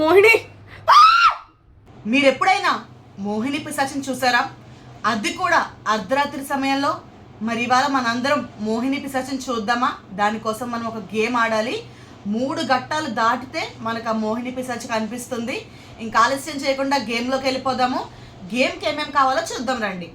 మోహిని, మీరు ఎప్పుడైనా మోహిని పిశాచిని చూసారా? అది కూడా అర్ధరాత్రి సమయంలో. మరి ఇవాళ మనందరం మోహిని పిశాచిని చూద్దామా? దానికోసం మనం ఒక గేమ్ ఆడాలి. 3 ఘట్టాలు దాటితే మనకు ఆ మోహిని పిశాచి కనిపిస్తుంది. ఇంకా ఆలస్యం చేయకుండా గేమ్లోకి వెళ్ళిపోదాము. గేమ్కి ఏమేమి కావాలో చూద్దాం రండి.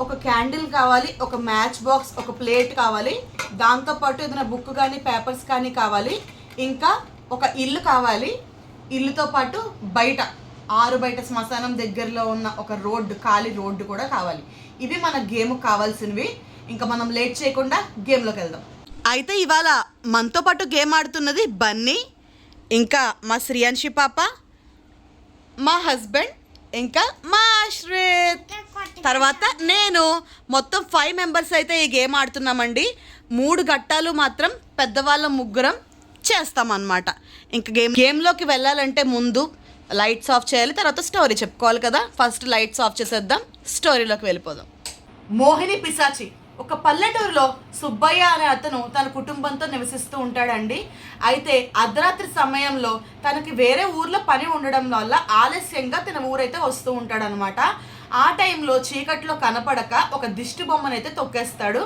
ఒక క్యాండిల్ కావాలి, ఒక మ్యాచ్ బాక్స్, ఒక ప్లేట్ కావాలి, దాంతోపాటు ఏదైనా బుక్ కానీ పేపర్స్ కానీ కావాలి, ఇంకా ఒక ఇల్లు కావాలి. ఇల్లుతో పాటు బయట బయట శ్మశానం దగ్గరలో ఉన్న ఒక రోడ్డు, ఖాళీ రోడ్డు కూడా కావాలి. ఇవి మన గేమ్ కావాల్సినవి. ఇంకా మనం లేట్ చేయకుండా గేమ్లోకి వెళ్దాం. అయితే ఇవాళ మనతో పాటు గేమ్ ఆడుతున్నది బన్నీ, ఇంకా మా శ్రీయాన్షి పాప, మా హస్బెండ్, ఇంకా మా ఆశ్రిత్, తర్వాత నేను. మొత్తం 5 మెంబర్స్ అయితే ఈ గేమ్ ఆడుతున్నామండి. 3 ఘట్టాలు మాత్రం పెద్దవాళ్ళ ముగ్గురం చేస్తామన్నమాట. ఇంకా గేమ్లోకి వెళ్ళాలంటే ముందు లైట్స్ ఆఫ్ చేయాలి, తర్వాత స్టోరీ చెప్పుకోవాలి కదా. ఫస్ట్ లైట్స్ ఆఫ్ చేసేద్దాం, స్టోరీలోకి వెళ్ళిపోదాం. మోహిని పిశాచి. ఒక పల్లెటూరులో సుబ్బయ్య అనే అతను తన కుటుంబంతో నివసిస్తూ ఉంటాడండి. అయితే అర్ధరాత్రి సమయంలో తనకి వేరే ఊర్లో పని ఉండడం వల్ల ఆలస్యంగా తన ఊరైతే వస్తూ ఉంటాడనమాట. ఆ టైంలో చీకట్లో కనపడక ఒక దిష్టి బొమ్మనైతే తొక్కేస్తాడు.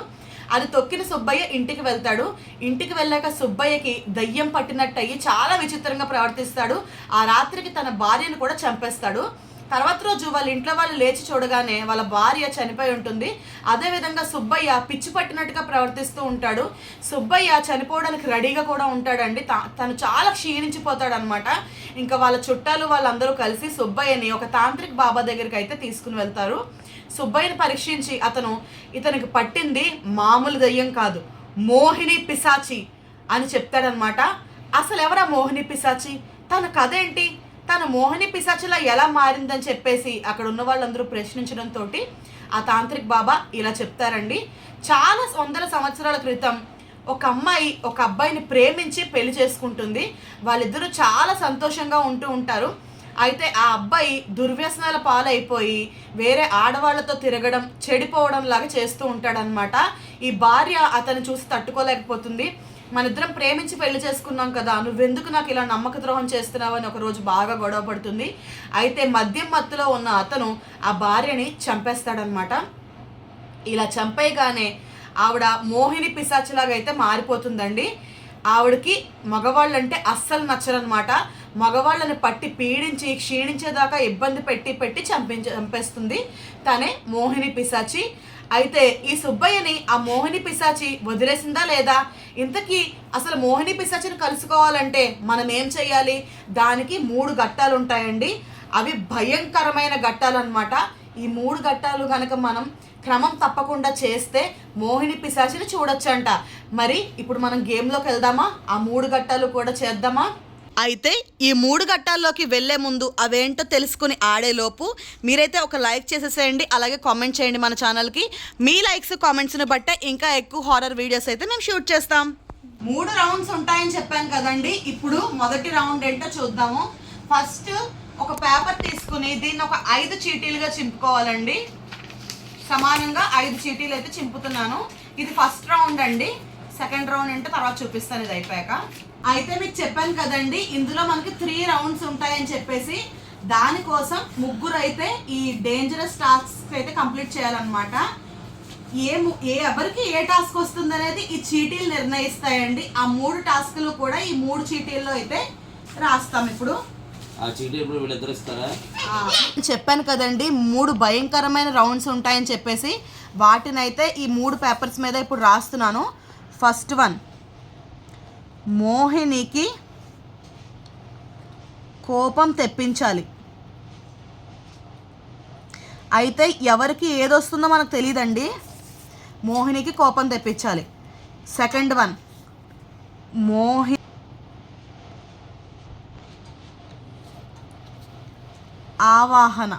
అది తొక్కిన సుబ్బయ్య ఇంటికి వెళ్తాడు. ఇంటికి వెళ్ళాక సుబ్బయ్యకి దయ్యం పట్టినట్టు అయ్యి చాలా విచిత్రంగా ప్రవర్తిస్తాడు. ఆ రాత్రికి తన భార్యను కూడా చంపేస్తాడు. తర్వాత రోజు వాళ్ళ ఇంట్లో వాళ్ళు లేచి చూడగానే వాళ్ళ భార్య చనిపోయి ఉంటుంది. అదేవిధంగా సుబ్బయ్య పిచ్చి పట్టినట్టుగా ప్రవర్తిస్తూ ఉంటాడు. సుబ్బయ్య చనిపోవడానికి రెడీగా కూడా ఉంటాడండి. తను చాలా క్షీణించిపోతాడు అనమాట. ఇంకా వాళ్ళ చుట్టాలు వాళ్ళందరూ కలిసి సుబ్బయ్యని ఒక తాంత్రిక్ బాబా దగ్గరికి అయితే తీసుకుని వెళ్తారు. సుబ్బయ్యని పరీక్షించి ఇతనికి పట్టింది మామూలు దయ్యం కాదు, మోహిని పిశాచి అని చెప్తాడనమాట. అసలు ఎవరా మోహిని పిశాచి, తన కథ ఏంటి, తన మోహిని పిశాచిలా ఎలా మారిందని చెప్పేసి అక్కడ ఉన్న వాళ్ళందరూ ప్రశ్నించడంతో ఆ తాంత్రిక్ బాబా ఇలా చెప్తారండి. చాలా వందల సంవత్సరాల క్రితం ఒక అమ్మాయి ఒక అబ్బాయిని ప్రేమించి పెళ్లి చేసుకుంటుంది. వాళ్ళిద్దరూ చాలా సంతోషంగా ఉంటూ ఉంటారు. అయితే ఆ అబ్బాయి దుర్వ్యసనాల పాలైపోయి వేరే ఆడవాళ్లతో తిరగడం, చెడిపోవడం లాగా చేస్తూ ఉంటాడనమాట. ఈ భార్య అతను చూసి తట్టుకోలేకపోతుంది. మన ఇద్దరం ప్రేమించి పెళ్లి చేసుకున్నాం కదా, నువ్వెందుకు నాకు ఇలా నమ్మక ద్రోహం చేస్తున్నావు అని ఒకరోజు బాగా గొడవ పడుతుంది. అయితే మద్యం మత్తులో ఉన్న అతను ఆ భార్యని చంపేస్తాడనమాట. ఇలా చంపేయగానే ఆవిడ మోహిని పిశాచిలాగా అయితే మారిపోతుందండి. ఆవిడకి మగవాళ్ళంటే అస్సలు నచ్చరనమాట. మగవాళ్ళని పట్టి పీడించి క్షీణించేదాకా ఇబ్బంది పెట్టి చంపేస్తుంది. తనే మోహిని పిశాచి. అయితే ఈ సుబ్బయ్యని ఆ మోహిని పిశాచి వదిలేసిందా లేదా? ఇంతకీ అసలు మోహిని పిశాచిని కలుసుకోవాలంటే మనం ఏం చేయాలి? దానికి 3 ఘట్టాలు ఉంటాయండి. అవి భయంకరమైన ఘట్టాలు అనమాట. ఈ 3 ఘట్టాలు కనుక మనం క్రమం తప్పకుండా చేస్తే మోహిని పిశాచిని చూడొచ్చంట. మరి ఇప్పుడు మనం గేమ్లోకి వెళ్దామా? ఆ 3 ఘట్టాలు కూడా చేద్దామా? అయితే ఈ 3 ఘట్టాల్లోకి వెళ్లే ముందు అవేంటో తెలుసుకుని ఆడేలోపు మీరైతే ఒక లైక్ చేసేసేయండి, అలాగే కామెంట్ చేయండి మన ఛానల్కి. మీ లైక్స్ కామెంట్స్ని బట్టే ఇంకా ఎక్కువ హారర్ వీడియోస్ అయితే మేము షూట్ చేస్తాం. 3 రౌండ్స్ ఉంటాయని చెప్పాను కదండి. ఇప్పుడు మొదటి రౌండ్ ఏంటో చూద్దాము. ఫస్ట్ ఒక పేపర్ తీసుకుని దీన్ని ఒక 5 చీటీలుగా చింపుకోవాలండి. సమానంగా 5 చీటీలు అయితే చింపుతున్నాను. ఇది ఫస్ట్ రౌండ్ అండి. సెకండ్ రౌండ్ అంటే తర్వాత చూపిస్తాను ఇది అయిపోయాక. అయితే మీకు చెప్పాను కదండి, ఇందులో మనకి 3 రౌండ్స్ ఉంటాయని చెప్పేసి. దానికోసం ముగ్గురు అయితే ఈ డేంజరస్ టాస్క్ అయితే కంప్లీట్ చేయాలన్నమాట. ఎవరికి ఏ టాస్క్ వస్తుంది అనేది ఈ చీటీలు నిర్ణయిస్తాయండి. ఆ 3 టాస్కులు కూడా ఈ 3 చీటీల్లో అయితే రాస్తాం. ఇప్పుడు చెప్పాను కదండి 3 భయంకరమైన రౌండ్స్ ఉంటాయని చెప్పేసి. వాటినైతే ఈ 3 పేపర్స్ మీద ఇప్పుడు రాస్తున్నాను. ఫస్ట్ వన్, మోహినికి కోపం తెప్పించాలి. అయితే ఎవరికి ఏదొస్తుందో మనకు తెలియదండి. మోహినికి కోపం తెప్పించాలి. సెకండ్ వన్, ఆవాహన.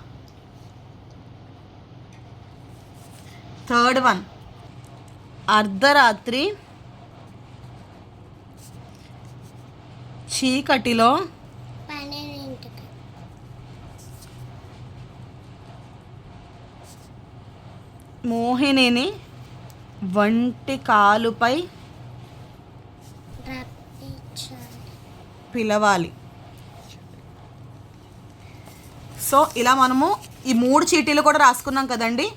థర్డ్ వన్, అర్ధరాత్రి చీకటిలో మోహినిని వంటి కాలుపై పిలవాలి. సో ఇలా మనము ఈ 3 చీటీలు కూడా రాసుకున్నాం కదండి.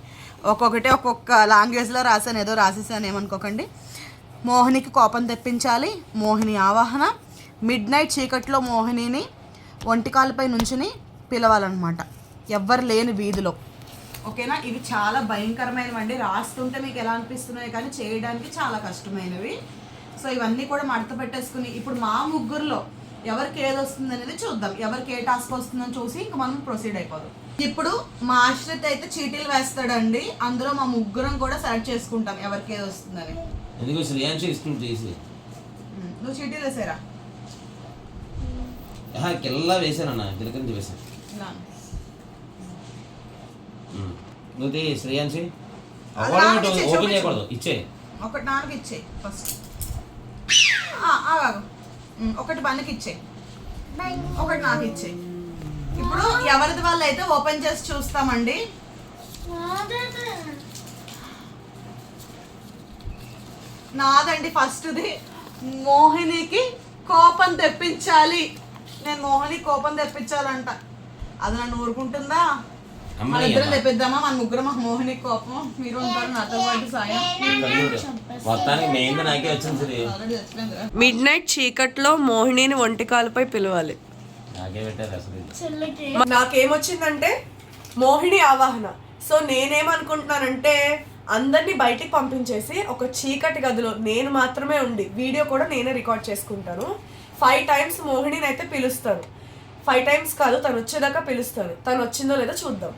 ఒక్కొక్క లాంగ్వేజ్లో రాసాను, ఏదో రాసేసాను ఏమనుకోకండి. మోహినికి కోపం తెప్పించాలి, మోహిని ఆవాహన, మిడ్ నైట్ చీకట్లో మోహినిని ఒంటికాలపై నుంచుని పిలవాలన్నమాట, ఎవ్వరు లేని వీధిలో. ఓకేనా? ఇవి చాలా భయంకరమైనవి అండి. రాస్తుంటే మీకు ఎలా అనిపిస్తున్నాయి కానీ చేయడానికి చాలా కష్టమైనవి. సో ఇవన్నీ కూడా మడత పెట్టేసుకుని ఇప్పుడు మా ముగ్గురులో ఎవరికి ఏది వస్తుంది అనేది చూద్దాం. ఎవరికి ఏ టాస్క్ వస్తుందని చూసి ఇంక మనం ప్రొసీడ్ అయిపోదాం. ఇప్పుడు మా ఆశ్రిత్ అయితే చీటీలు వేస్తాడండి. అందులో మా ముగ్గురం కూడా సెలెక్ట్ చేసుకుంటాం ఎవరికి ఏది వస్తుందని. నువ్వు చీటీలు వేసారా? వేసానన్నా తిలకంది వేసాను. నువ్వు శ్రేయాన్సి ఓపెన్ చేయకూడదు, ఇచ్చే ఒకటి నాన్నకి ఇచ్చే ఫస్ట్. ఒకటి పనికి ఇచ్చే, ఒకటి నాకు ఇచ్చే. ఇప్పుడు ఎవరిది వాళ్ళు అయితే ఓపెన్ చేసి చూస్తామండి. నాదండి ఫస్ట్ది. మోహినికి కోపం తెప్పించాలి. నేను మోహిని కోపం తెప్పించాలంట. అది నన్ను ఊరుకుంటుందా? మన ఇద్దరం తెప్పిద్దామా? మన ముగ్గురం మోహిని కోపం. మీరు ఉంటారు నాతో పాటు సాయం. మిడ్ నైట్ చీకట్లో మోహినిని ఒంటికాలపై పిలవాలి. నాకేమొచ్చిందంటే మోహిని ఆవాహన. సో నేనేమనుకుంటున్నానంటే అందరినీ బయటికి పంపించేసి ఒక చీకటి గదిలో నేను మాత్రమే ఉండి వీడియో కూడా నేనే రికార్డ్ చేసుకుంటాను. 5 times మోహినిని అయితే పిలుస్తాను. 5 times కాదు, తను వచ్చేదాకా పిలుస్తాను. తను వచ్చిందో లేదో చూద్దాం.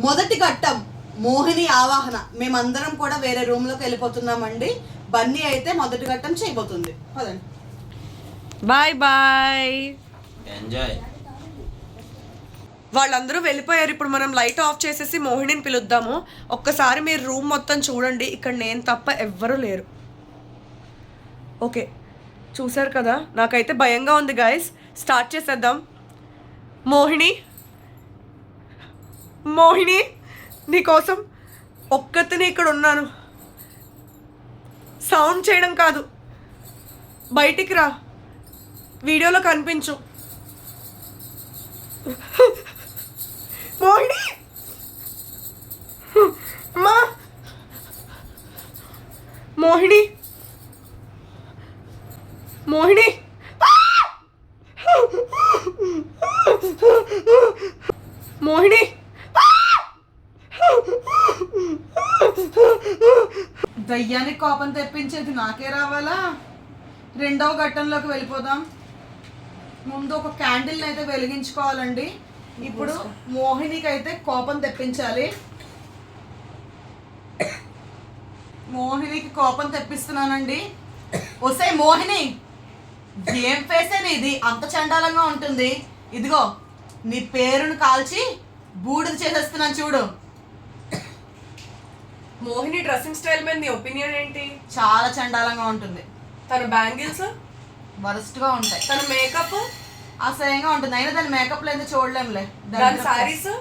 మొదటి ఘట్టం మోహిని ఆవాహన. మేమందరం కూడా వేరే రూమ్లోకి వెళ్ళిపోతున్నామండి. బన్నీ అయితే మొదటి ఘట్టం చేయబోతుంది. పదండి. Bye bye, enjoy. వాళ్ళందరూ వెళ్ళిపోయారు. ఇప్పుడు మనం లైట్ ఆఫ్ చేసేసి మోహినిని పిలుద్దాము. ఒక్కసారి మీరు రూమ్ మొత్తం చూడండి. ఇక్కడ నేను తప్ప ఎవ్వరూ లేరు. ఓకే, చూసారు కదా? నాకైతే భయంగా ఉంది గైస్. స్టార్ట్ చేసేద్దాం. మోహిని, మోహిని నీకోసం ఒక్కతిని ఇక్కడ ఉన్నాను. సౌండ్ చేయడం కాదు, బయటికి రా, వీడియోలో కనిపించు. మోహిని, మా మోహిని, మోహిని, మోహిని, దయ్యానికి కోపం తెప్పించేది నాకే రావాలా? రెండవ ఘట్టంలోకి వెళ్ళిపోదాం. ముందు ఒక క్యాండిల్ని అయితే వెలిగించుకోవాలండి. ఇప్పుడు మోహినికి అయితే కోపం తెప్పించాలి. మోహినికి కోపం తెప్పిస్తున్నానండి. వస్తే మోహిని, ఏం ఫేస్ అని ఇది అంత చండాలంగా ఉంటుంది? ఇదిగో నీ పేరును కాల్చి బూడిద చేసేస్తున్నాను చూడు. మోహిని డ్రెస్సింగ్ స్టైల్ మీద నీ ఒపీనియన్ ఏంటి? చాలా చండాలంగా ఉంటుంది. తన బ్యాంగిల్స్ వరస్ట్ గా ఉంటాయి. తన మేకప్ అసహ్యంగా ఉంటుంది. అయినా దాని మేకప్ లేదు చూడలేంలే. దాని సారీస్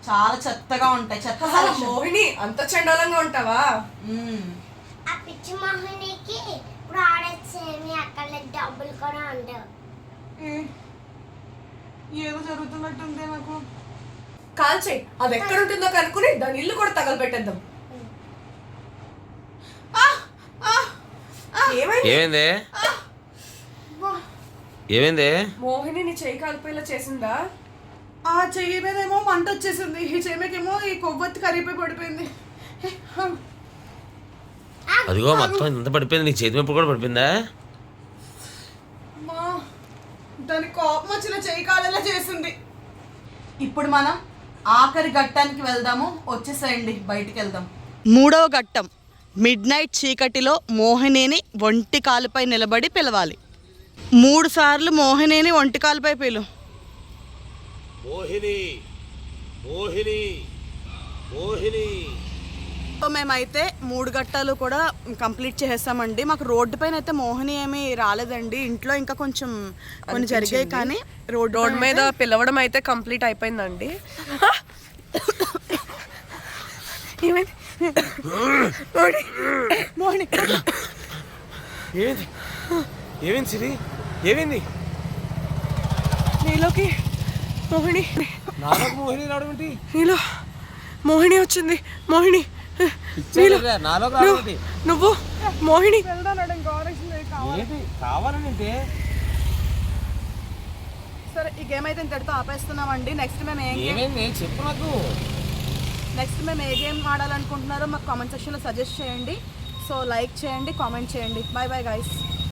చాలా చెత్తగా ఉంటాయి. చెత్త. మోహిని అంత చండాలంగా ఉంటావా? ఆ పిచ్చి మోహినికి ప్రోడక్ట్స్ ఏమి అక్కడ డబ్బులు కూడా ఉండవు. ఏదో జరుగుతున్నట్టుంది నాకు. కాల్చేయి, అది ఎక్కడ ఉంటుందో కనుక్కుని దాని ఇల్లు కూడా తగలబెట్టేద్దాం. ఏమైంది? ఏమైంది? మోహిని నీ చెయ్యి కాలిపోయేలా చేసిందా? ఆ చెయ్యి మీదేమో మంట వచ్చేసింది. ఈ చెయ్యికేమో ఈ కొవ్వొత్తి కరిగిపోయి పడిపోయింది. అదిగో మొత్తం ఇంత పడిపోయింది. నీ చేతి మెప్పుడు కూడా పడిపోయిందా? దాని కోపం వచ్చిన చెయ్యి కాలేలా చేసింది. ఇప్పుడు మనం ఆఖరి ఘట్టానికి వెళ్దాము. వచ్చేసేయండి, బయటికి వెళ్దాం. మూడవ ఘట్టం మిడ్ నైట్ చీకటిలో మోహినిని ఒంటి కాలుపై నిలబడి పిలవాలి. 3 సార్లు మోహినిని ఒంటి కాలుపై పిలు. మోహిని, మోహిని, మోహిని. మేమైతే 3 ఘట్టాలు కూడా కంప్లీట్ చేసేసామండి. మాకు రోడ్డు పైన అయితే మోహిని ఏమీ రాలేదండి. ఇంట్లో ఇంకా కొంచెం కొన్ని జరిగాయి కానీ రోడ్ మీద పిలవడం అయితే కంప్లీట్ అయిపోయిందండి. ఏమైంది మోహిని? ఏమైంది? ఏమైంది సిరి? ఏమైంది? నీలోకి మోహిని నాలోకి మోహిని రావడం ఏంటి? నీలో మోహిని వచ్చింది. మోహిని నీలో నాలోకి రావడం ఏంటి? నువ్వు మోహిని ఏంటి కావాలని అంటే? సరే ఈ గేమ్ అయితే ఇంతటితో ఆపేస్తున్నామండి. నెక్స్ట్ మేము ఏమైంది చెప్పు నాకు. ఏ గేమ్ ఆడాలనుకుంటున్నారో మాకు కామెంట్ సెక్షన్లో సజెస్ట్ చేయండి. సో లైక్ చేయండి, కామెంట్ చేయండి. Bye bye guys.